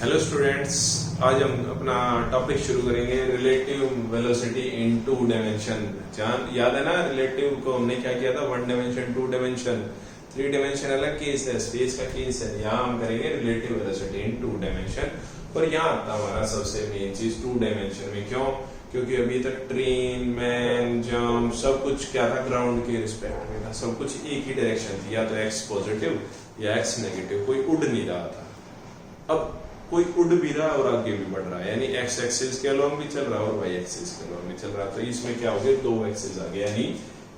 Hello students, आज हम अपना टॉपिक शुरू करेंगे relative velocity in two dimension. याद है ना, रिलेटिव को हमने क्या किया था, one dimension, two dimension, three dimension अलग केस है, स्पेस का केस है। यहाँ हम करेंगे relative velocity in two dimension. और यहाँ आता हमारा सबसे मेन चीज टू डायमेंशन में। क्यों? क्योंकि अभी तक ट्रेन, मैन, जंप सब कुछ क्या था, ग्राउंड के रिस्पेक्ट में था। सब कुछ एक ही डायरेक्शन थी, या तो एक्स पॉजिटिव या एक्स नेगेटिव, कोई उड़ नहीं रहा था। अब कोई उड़ भी रहा और आगे भी बढ़ रहा है, यानी एक्स एक्सिस के अलोंग भी चल रहा है और वाई एक्सिस के अलोंग भी चल रहा है। तो इसमें क्या हो गया, दो एक्सिस आ गए। यानी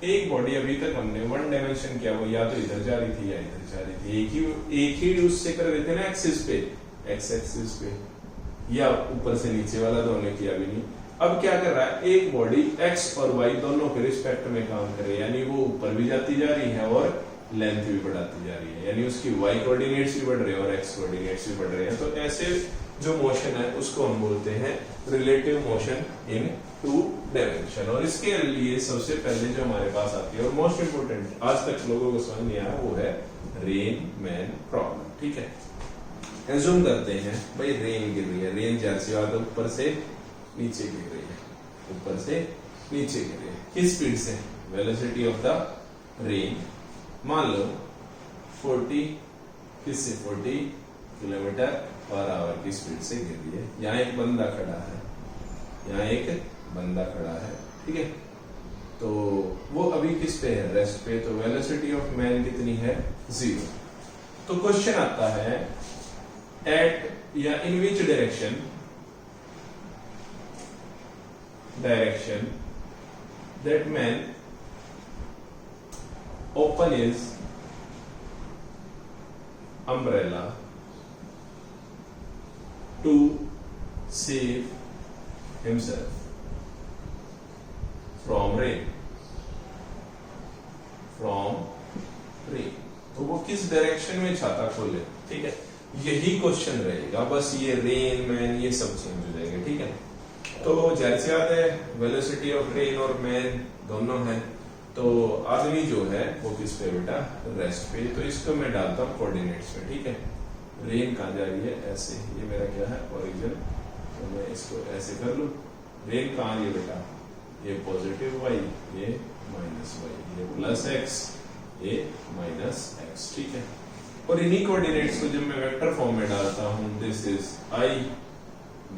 एक बॉडी अभी तक हमने वन डायमेंशन किया, वो या तो इधर जा रही थी या इधर जा रही थी। एक ही उससे कर रहे थे ना, एक्सिस पे, एक्स एक्सिस पे, या ऊपर से नीचे वाला तो हमने किया भी नहीं। अब क्या कर रहा है, एक बॉडी एक्स और वाई दोनों के रिस्पेक्ट में काम करे, यानी वो ऊपर भी जाती जा रही है और लेंथ भी बढ़ाती जा रही है, यानी उसकी y कोऑर्डिनेट्स भी बढ़ रहे हैं और x कोऑर्डिनेट्स भी बढ़ रहे हैं। तो ऐसे जो मोशन है उसको हम बोलते हैं relative motion in two dimension. और इसके लिए सबसे पहले जो हमारे पास आती है और मोस्ट इंपोर्टेंट, आज तक लोगों को समझ नहीं आया, वो है रेन मैन प्रॉब्लम। ठीक है, एज्यूम करते हैं भाई रेन गिर रही है। रेन जैसी बात ऊपर से नीचे गिर रही है, ऊपर से नीचे गिर रही है। किस स्पीड से? वेलोसिटी ऑफ द रेन मान लो 40 किलोमीटर पर आवर की स्पीड से गिर रही है। यहाँ एक बंदा खड़ा है, यहाँ एक बंदा खड़ा है, ठीक है। तो वो अभी किस पे है? रेस्ट पे। तो वेलोसिटी ऑफ मैन कितनी है? 0। तो क्वेश्चन आता है एट या in which direction that man open his umbrella to save himself from rain। तो वो किस डायरेक्शन में छाता खोले? ठीक है, यही क्वेश्चन रहेगा, बस ये रेन मैन ये सब चेंज हो जाएंगे। ठीक है, तो जैसे याद है वेलोसिटी ऑफ रेन और मैन दोनों है। तो आदमी जो है वो किस पे बेटा? रेस्ट पे। तो इसको मैं डालता हूँ कोऑर्डिनेट्स में। ठीक है, रेन कहाँ जा रही है? ऐसे। ये मेरा क्या है? ओरिजिन। तो मैं इसको ऐसे कर लूं। रेन कहाँ है बेटा? ये पॉजिटिव वाई, ये माइनस वाई, ये प्लस एक्स, ये माइनस एक्स। ठीक है, और इन्हीं कोऑर्डिनेट्स को जब मैं वेक्टर फॉर्म में डालता हूँ, this is I,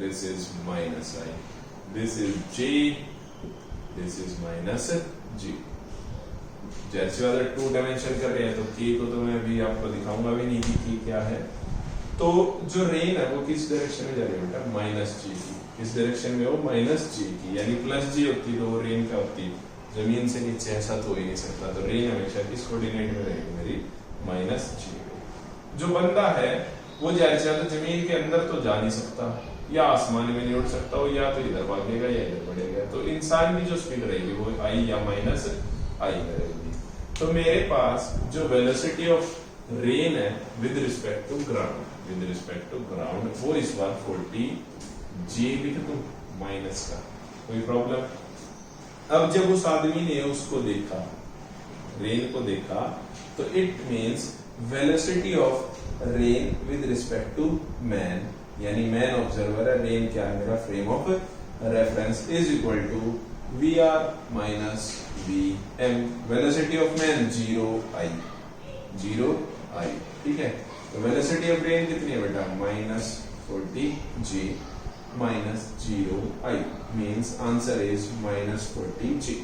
this is minus I, this is J, this is minus G. जैसे वाला टू डायमेंशन कर रहे हैं तो की को तो मैं अभी आपको दिखाऊंगा भी नहीं कि क्या है। तो जो रेन है वो किस डायरेक्शन में जा रही है बेटा? माइनस जी की। किस डायरेक्शन में? वो माइनस जी की, यानी प्लस जी होती तो वो रेन क्या होती? जमीन से नीचे। ऐसा तो हो ही नहीं सकता। तो रेन हमेशा किस कोऑर्डिनेट में रहेगी मेरी? माइनस जी में। जो बंदा है वो जैसे जमीन के अंदर तो जा नहीं सकता, या आसमान में नहीं उड़ सकता, वो या तो इधर भागेगा या इधर बढ़ेगा। तो इंसान की जो स्पीड रहेगी वो आई या माइनस आई रहेगी। तो मेरे पास जो वेलोसिटी ऑफ रेन है विद रिस्पेक्ट टू ग्राउंड, वो इस बार 40 जे लिख दूं माइनस का। कोई प्रॉब्लम? अब जब उस आदमी ने उसको देखा, रेन को देखा, तो it means velocity of rain with respect to man, यानी मैन ऑब्जर्वर है, रेन क्या है मेरा? Frame of reference, is equal to VR minus VM। Velocity of man 0I। ठीक है, तो वेलोसिटी ऑफ रेन कितनी है बेटा? Minus 40 G minus 0I, means answer is minus 40 G।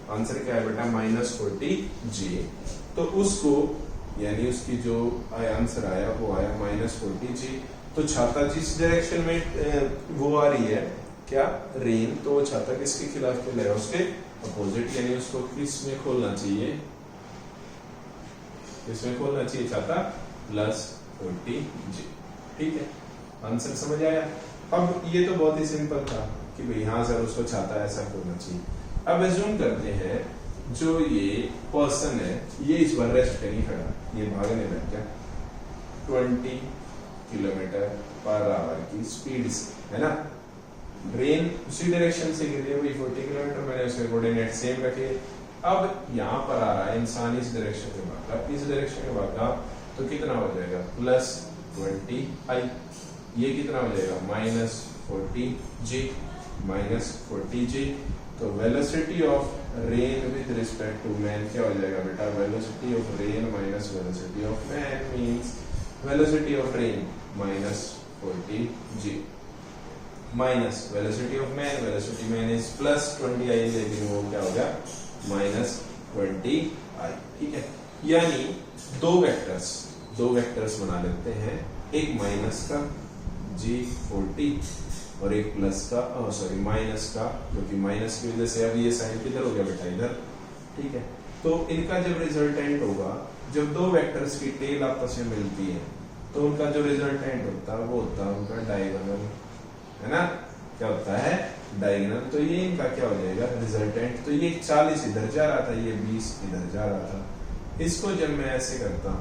Answer क्या है बेटा? Minus 40 G। तो उसको, यानी उसकी जो आंसर आया वो आया माइनस 40 G। तो छाता जिस डायरेक्शन में वो आ रही है क्या? रेन, तो वो छाता किसके खिलाफ खोलेगा? उसके अपोजिट, यानी उसको किस में खोलना चाहिए? किसमें खोलना चाहिए छाता? प्लस 40 जी। ठीक है, आंसर समझ आया? अब ये तो बहुत ही सिंपल था कि भाई हाँ सर उसको छाता ऐसा खोलना चाहिए। अब एज्यूम करते हैं जो ये पर्सन है ये इस बार रेस्ट पे नहीं खड़ा, ये भागने लग गया 20 किलोमीटर पर आवर की स्पीड से, है ना। रेन उसी डायरेक्शन से गिर रही है, वही 40 किलोमीटर, मैंने उसके कोऑर्डिनेट सेम रखे। अब यहाँ पर आ रहा है इंसान इस डायरेक्शन में भागा, इस डायरेक्शन में भागा, तो कितना हो जाएगा? Plus 20i। ये कितना हो जाएगा -40g -40g। तो velocity of rain with respect to man क्या हो जाएगा बेटा, velocity of rain minus velocity of man means velocity of rain -40g minus velocity of man, velocity man is +20i, लेकिन वो क्या हो गया -20i। ठीक है, यानी दो वेक्टर्स बना लेते हैं, एक माइनस का g40 और एक प्लस का माइनस का, क्योंकि माइनस की वजह से अब ये साइन किधर हो गया बेटा, इधर। ठीक है, तो इनका जब रिजल्टेंट होगा, जब दो वेक्टर्स की टेल आपस में मिलती है तो उनका जो रिजल्टेंट होता है वो होता है उनका डायगोनल, है ना, क्या होता है डायगोनल। तो ये इनका क्या हो जाएगा रिजल्टेंट। तो ये 40 इधर जा रहा था, ये 20 इधर जा रहा था। इसको जब मैं ऐसे करता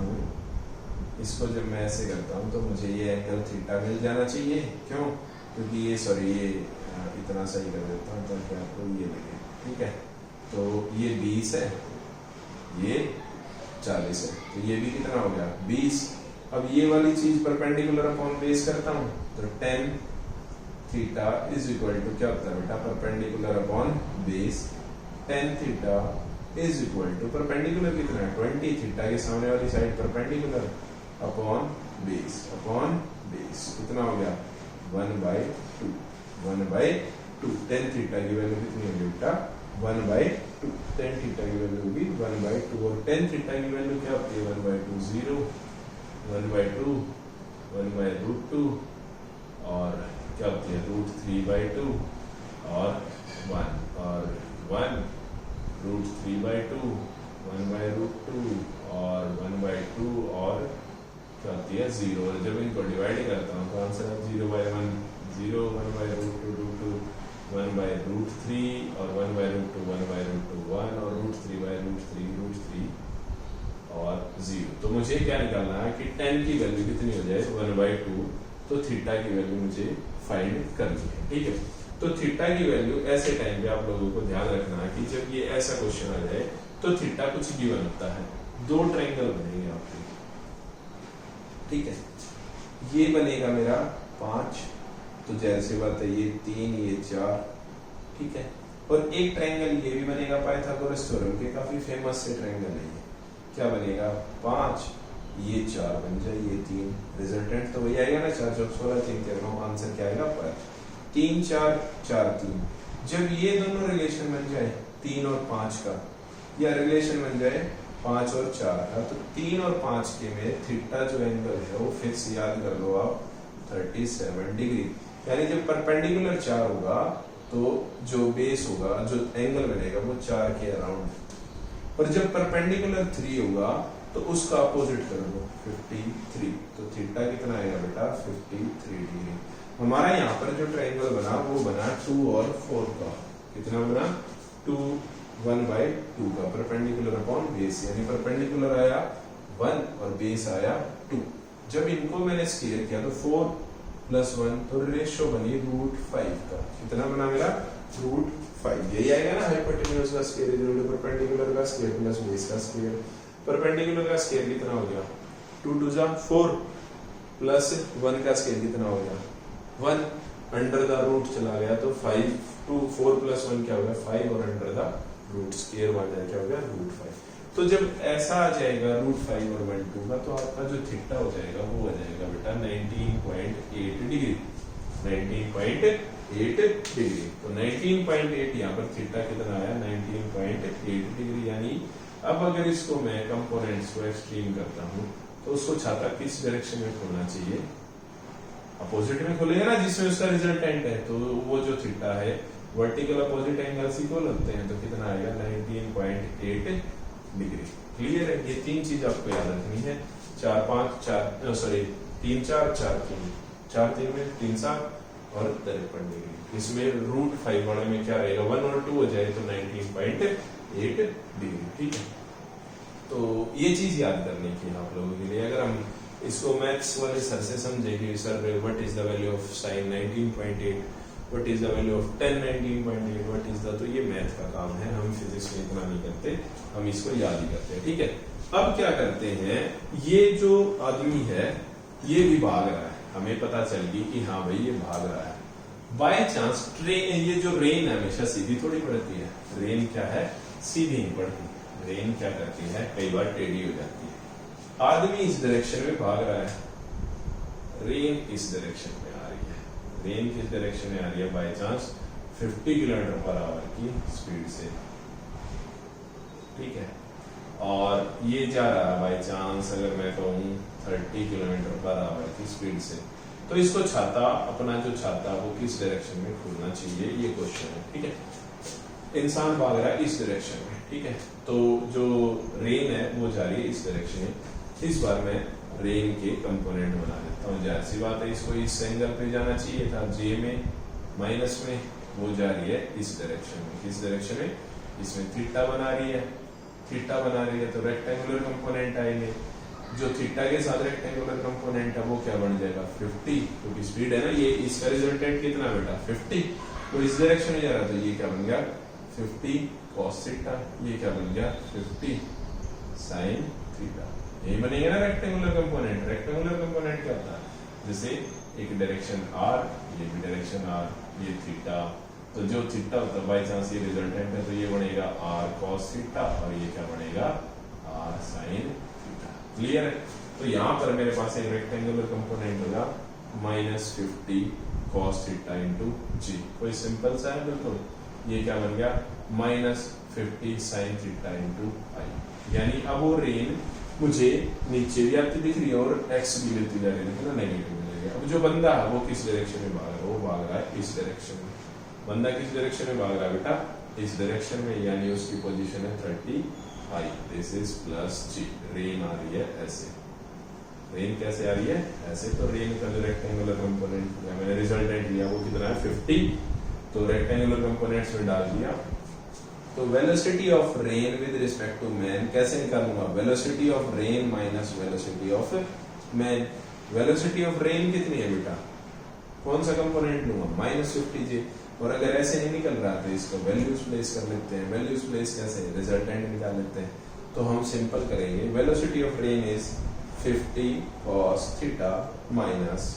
हूँ, तो मुझे ये एंगल थीटा मिल जाना चाहिए। क्यों? क्योंकि ये इतना सही कर देता हूँ ताकि आपको ये लगे। ठीक है, तो ये 20 है, ये 40 है, तो ये भी कितना हो गया 20। अब ये वाली चीज परपेंडिकुलर अपॉन बेस करता हूँ, तो tan theta is equal to क्या होता है बेटा, perpendicular upon base. tan theta is equal to perpendicular कितना है 20, थीटा के सामने वाली साइड परपेंडिकुलर अपॉन बेस कितना हो गया 1/2 tan थीटा की वैल्यू कितनी होगी बेटा 1/2, tan थीटा की वैल्यू होगी 1/2 और tan थीटा की वैल्यू क्या होती है 1/2 0, 1/2 1/√2 और क्या होती है √3/2 और 1 और 1 √3/2 1/√2 और 1/2 और क्या होती है 0। और जब इनको डिवाइड करता हूँ तो आंसर है 0/1 0, 1/√2 1/√3 और 1/√2 1/√2 1 और √3/√3 और 0। तो मुझे क्या निकालना है कि tan की वैल्यू कितनी हो जाए 1/2, तो थीटा की वैल्यू मुझे फाइंड करनी है। ठीक है, तो थीटा की वैल्यू ऐसे टाइम पे आप लोगों को ध्यान रखना है कि जब ये ऐसा क्वेश्चन आ जाए तो थीटा कुछ गिवन होता है, दो ट्रायंगल बनेंगे आपके। ठीक है, ये बनेगा मेरा 5, तो जैसे बात है ये 3 ये 4। ठीक है, और एक ट्रायंगल ये भी बनेगा पाइथागोरस थ्योरम के काफी फेमस से ट्रायंगल है ये। क्या बनेगा 5 ये 4 बन जाए, ये 3, रिजल्टेंट तो वही आएगा ना 4 4 16 3 13, आंसर क्या आएगा 5 3 4 4 3। जब ये दोनों रिलेशन बन जाए 3 और 5 का, या रिलेशन बन जाए 5 और 4 का, तो 3 और 5 के में थीटा जो एंगल है वो फिक्स याद कर लो आप 37 डिग्री। यानी जब परपेंडिकुलर 4 होगा तो जो बेस होगा, जो एंगल बनेगा वो 4 के अराउंड, और जब परपेंडिकुलर 3 होगा तो उसका अपोजिट कर दो 53, तो थीटा कितना आएगा बेटा 53 डिग्री। हमारा यहाँ पर जो ट्रायंगल बना वो बना 2 और 4 का, कितना बना 2 1/2 का, परपेंडिकुलर अपॉन बेस, यानी परपेंडिकुलर आया 1 और बेस आया 2। जब इनको मैंने स्क्वायर किया तो 4 + 1, तो रेशियो बनी √5 का, कितना बना मेरा √5। यही आएगा ना हाइपोटेन्यूज का square is equal to perpendicular का स्क्वायर प्लस बेस का स्क्वायर। परपेंडिकुलर का स्क्वायर कितना हो गया 2 2 जा 4 प्लस 1 का स्क्वायर कितना हो गया 1, अंडर द रूट चला गया तो 5 2 4 + 1 क्या हो गया 5 और अंडर द रूट स्क्वायर बन जाए क्या हो गया √5। तो जब ऐसा आ जाएगा √5 और 1/2 का, तो आपका जो थीटा हो जाएगा वो आ जाएगा बेटा 19.8 डिग्री, 19.8 डिग्री। तो 19.8 यहाँ पर थीटा कितना आया 19.8 डिग्री। यानी अब अगर इसको मैं कंपोनेंट्स को एक्सट्रीम करता हूँ तो उसको छाता किस डायरेक्शन में खोलना चाहिए, अपोजिट में खोलेगा ना जिसमें उसका रिजल्टेंट है। तो वो जो थीटा है वर्टिकल अपोजिट एंगल्स इक्वल होते हैं, तो कितना आएगा 19.8 डिग्री। क्लियर है, ये तीन चीज आपको याद रखनी है। 3 4 4 3 4 3 में 3 7 और 53 डिग्री। इसमें √5 वाले में क्या रहेगा 1 और 2 हो जाए तो 19.8 डिग्री। ठीक है, तो ये चीज याद करने की आप लोगों के लिए। अगर हम इसको मैथ्स वाले सर से समझे कि sir what is the value of sine 19.8, what is the value of tan 19.8, what is the, तो ये मैथ का काम है, हम फिजिक्स में इतना नहीं करते, हम इसको याद ही करते हैं। ठीक है, अब क्या करते हैं, ये जो आदमी है ये भी भाग रहा है, हमें पता चल गई कि हाँ भाई ये भाग रहा है। बाय चांस ट्रेन, ये जो रेन हमेशा सीधी थोड़ी पड़ती है, रेन क्या है, सीधी नहीं पड़ती, रेन क्या करती है, कई बार टेढ़ी हो जाती है। आदमी इस डायरेक्शन में भाग रहा है, रेन इस डायरेक्शन में आ रही है, रेन किस डायरेक्शन में आ रही है, by chance 50 kilometre per hour की स्पीड से, ठीक है, और ये जा रहा है बाय चांस अगर मैं कहूँ 30 किलोमीटर पर आवर की स्पीड से, तो इसको छाता, अपना जो छाता वो किस डायरेक्शन में खुलना चाहिए, ये क्वेश्चन है, ठीक है। इंसान भाग रहा है इस डायरेक्शन में, ठीक है, तो जो रेन है वो जा रही है इस डायरेक्शन में। इस बार मैं रेन के कंपोनेंट बना देता हूँ, जाहिर सी बात है इसको इस एंगल पे जाना चाहिए था, जे में माइनस में, वो जा रही है इस डायरेक्शन में, किस डायरेक्शन में, इसमें थीटा बना रही है, थीटा बना रही है तो रेक्टेंगुलर कंपोनेंट आएंगे, जो थीटा के साथ रेक्टेंगुलर कंपोनेंट है वो क्या बन जाएगा 50, क्योंकि स्पीड है ना, ये इसका रिजल्टेंट कितना बेटा 50, तो इस डायरेक्शन में जा रहा, तो ये क्या बन गया 50 cos थीटा, ये क्या बन गया 50 sin थीटा, यही बनेगा ना रेक्टेंगुलर कंपोनेंट। रेक्टेंगुलर कंपोनेंट क्या होता है, जैसे एक डायरेक्शन r, ये भी डायरेक्शन r, ये थीटा, तो जो थीटा होता है बाई चांस ये रिजल्टेंट है, तो ये बनेगा r cos थीटा और ये क्या बनेगा r sin थीटा, क्लियर है। तो यहाँ पर मेरे पास एक रेक्टेंगुलर कंपोनेंट होगा -50 cos थीटा इंटू जी, कोई सिंपल सा है बिल्कुल, ये क्या बन गया -50 sin थीटा इंटू आई, यानी अब वो रेन मुझे नीचे भी आती दिख रही है और एक्स भी मिलती जा रही है, ना नेगेटिव मिलेगा। अब जो बंदा है वो किस डायरेक्शन में भाग रहा है, वो भाग रहा है इस डायरेक्शन में, बंदा किस डायरेक्शन में भाग रहा है बेटा, इस डायरेक्शन में, यानी उसकी पोजीशन है 30 I, this is plus G, rain आ रही है ऐसे, रेन कैसे आ रही है ऐसे, तो रेन का जो रेक्टेंगुलर कंपोनेंट मैंने रिजल्टेंट लिया वो कितना है 50, तो रेक्टेंगुलर कंपोनेंट्स में डाल दिया, तो velocity of rain with respect to man कैसे निकालूंगा, velocity of rain minus velocity of man, velocity of rain कितनी है बेटा, कौन सा कंपोनेंट लूंगा -50 जे, और अगर ऐसे नहीं निकल रहा तो इसको वैल्यूज प्लेस कर लेते हैं, वैल्यूज प्लेस कैसे, रिजल्टेंट निकाल लेते हैं, तो हम सिंपल करेंगे, velocity of rain is 50 cos theta minus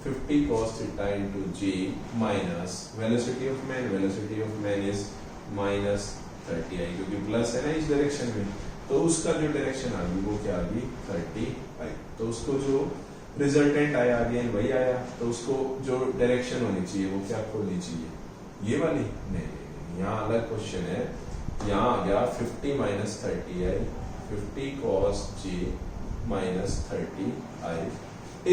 50 cos theta into g minus velocity of man, velocity of man is -30 i, क्योंकि प्लस है ना इस डायरेक्शन में, तो उसका जो डायरेक्शन आ गई वो क्या आ गई 30 आई, तो उसको जो रिजल्टेंट आया अगेन वही आया, तो उसको जो डायरेक्शन होनी चाहिए वो क्या खोलनी चाहिए, ये वाली नहीं, यहाँ अलग क्वेश्चन है, यहाँ आ गया 50 - 30 i, 50 cos j -30 i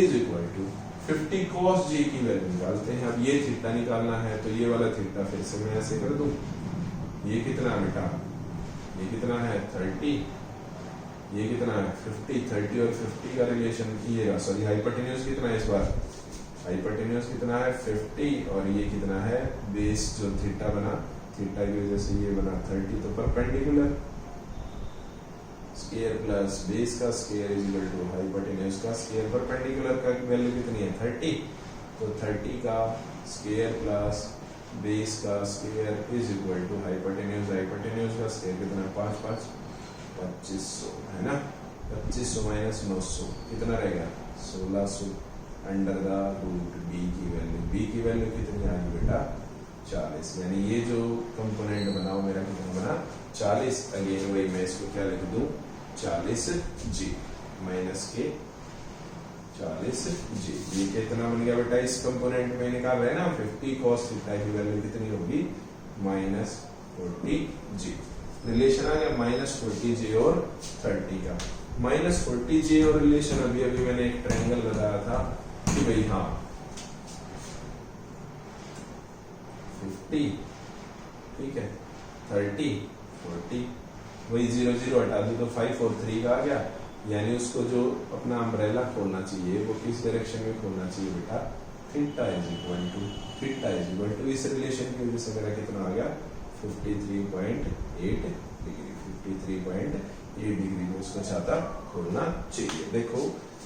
is equal to 50 cos j की वैल्यू निकालते हैं। अब ये थीटा निकालना है तो ये वाला थीटा फिर से मैं ऐसे कर दूं, ये कितना बेटा, ये कितना है 30, ये कितना है 50, 30 और 50 का रिलेशन, ये सॉरी हाइपोटेन्यूज कितना है इस बार, हाइपोटेन्यूज कितना है 50 और ये कितना है बेस जो थीटा बना, थीटा की वजह से ये बना 30, तो परपेंडिकुलर स्क्वायर प्लस बेस का square is equal to hypotenuse का स्क्वायर, परपेंडिकुलर का वैल्यू कितनी है 30, तो 30 का स्क्वायर प्लस बेस का square is equal to hypotenuse, hypotenuse का स्क्वायर कितना 5 5 2500 है ना, 2500 माइनस 900 कितना रहेगा 1600 अंडर द रूट बी की वैल्यू, बी की वैल्यू कितनी आ गई बेटा 40, यानी ये जो कंपोनेंट बना वो मेरा कितना बना 40, अगेन वही मैं इसको क्या लिख दूं 40 जी माइनस के 40 जी, ये कितना बन गया बेटा, इस कंपोनेंट में निकाल रहे हैं ना 50 cos थीटा की वैल्यू कितनी होगी -40 जी, रिलेशन आ गया -40 जे और 30 का, -40 जे और रिलेशन अभी अभी मैंने एक ट्रायंगल लगाया था कि भाई हाँ 50 ठीक है 30 40, वही 0 0 हटा दो तो 5 और 3 का आ गया, यानी उसको जो अपना अम्ब्रेला खोलना चाहिए वो किस डायरेक्शन में खोलना चाहिए बेटा, theta is equal to, theta is equal to इस रिलेशन की वजह से मेरा कितना आ गया 53.8 डिग्री, 53.8 डिग्री में उसको छाता खोलना चाहिए। देखो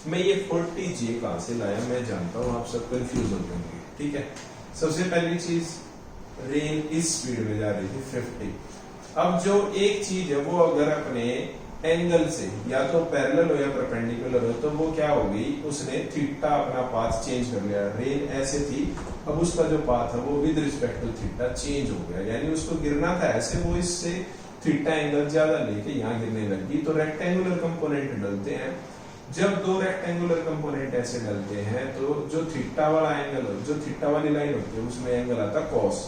मैं ये 40 जे कहां से लाया, मैं जानता हूं आप सब कंफ्यूज हो जाएंगे, ठीक है। सबसे पहली चीज रेन इस स्पीड में जा रही थी 50, अब जो एक चीज है वो अगर अपने एंगल से या तो पैरेलल हो या परपेंडिकुलर हो, तो वो क्या होगी, उसने थीटा अपना पाथ चेंज कर लिया। रेन ऐसे थी, अब उसका जो पाथ है वो with respect to theta change हो गया, यानी उसको गिरना था ऐसे, वो इससे थीटा एंगल ज्यादा लेके यहाँ गिरने लगी। तो रेक्टेंगुलर कंपोनेंट डलते हैं, जब दो रेक्टेंगुलर कंपोनेंट ऐसे डलते हैं तो जो थीटा वाला एंगल, जो थीटा वाली लाइन होती है उसमें एंगल आता कॉस।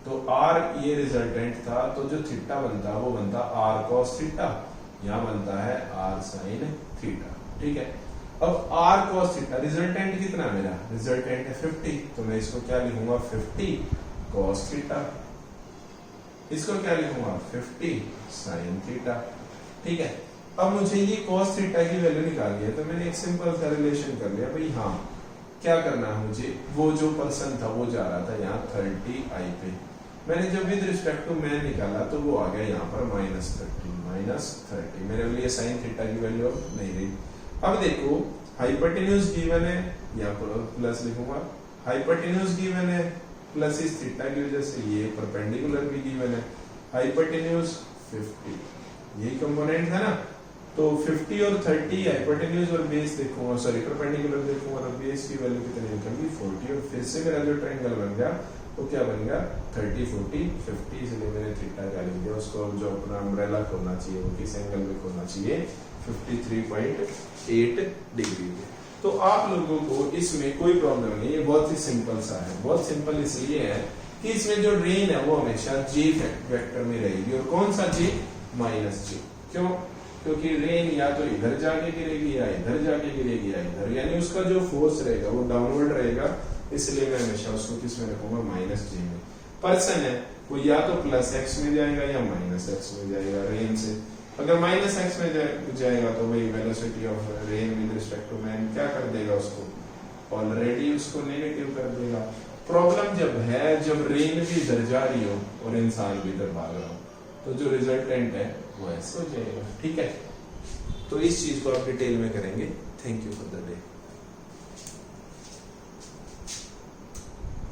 तो आर ये रिजल्टेंट था, तो जो थीटा बनता वो बनता आर कॉस थीटा, यहाँ बनता है आर साइन थीटा। ठीक है, अब आर कॉस थीटा रिजल्टेंट कितना है मेरा, रिजल्टेंट है 50, तो मैं इसको क्या लिखूंगा 50 कॉस थीटा, इसको क्या लिखूंगा 50 साइन थीटा। ठीक है, अब मुझे ये cos थीटा की वैल्यू निकालनी है, तो मैंने एक सिंपल सा रिलेशन कर लिया भाई। हाँ, क्या करना है मुझे, वो जो पर्सन था वो जा रहा था यहाँ 30 आई पे, मैंने जब विद रिस्पेक्ट टू मैन निकाला तो वो आ गया यहाँ पर -30 मेरे लिए साइन थीटा की वैल्यू अब नहीं रही। अब देखो हाइपोटेन्यूज गिवन है, यहाँ पर प्लस लिखूंगा, हाइपोटेन्यूज गिवन है प्लस इस थीटा की वजह से ये परपेंडिकुलर भी गिवन है, हाइपोटेन्यूज 50, यही कंपोनेंट है ना। तो 50 और 30 हाइपोटेन्यूज और बेस देखूंगा, सॉरी परपेंडिकुलर देखूंगा, तो बेस की वैल्यू कितनी निकलेगी 40, और फिर से मेरा जो ट्रायंगल बन गया वो क्या बन गया 30 40 50, इसलिए मैंने थीटा का लिख दिया। उसको जो अपना अम्ब्रेला खोलना चाहिए वो किस एंगल में खोलना चाहिए, 53.8 डिग्री में। तो आप लोगों को इसमें कोई प्रॉब्लम नहीं, ये बहुत ही सिंपल सा है। बहुत सिंपल इसलिए है कि इसमें जो रेन है वो हमेशा जे वेक्टर में रहेगी, और कौन सा जे, -j। क्यों, क्योंकि रेन या तो इधर जाके गिरेगी या इधर जाके गिरेगी या इधर, यानी उसका जो फोर्स रहेगा वो डाउनवर्ड रहेगा, इसलिए मैं हमेशा उसको किस में रखूंगा -j में। पर्सन है वो या तो +x में जाएगा या -x में जाएगा रेन से। अगर -x में जाएगा तो भाई velocity of rain with respect to man क्या कर देगा, उसको ऑलरेडी उसको नेगेटिव कर देगा। प्रॉब्लम जब है जब रेन भी इधर जा रही हो और इंसान भी इधर भाग रहा हो, तो जो रिजल्टेंट है वो ऐसे हो जाएगा। ठीक है, तो इस चीज को आप डिटेल में करेंगे। Thank you for the day.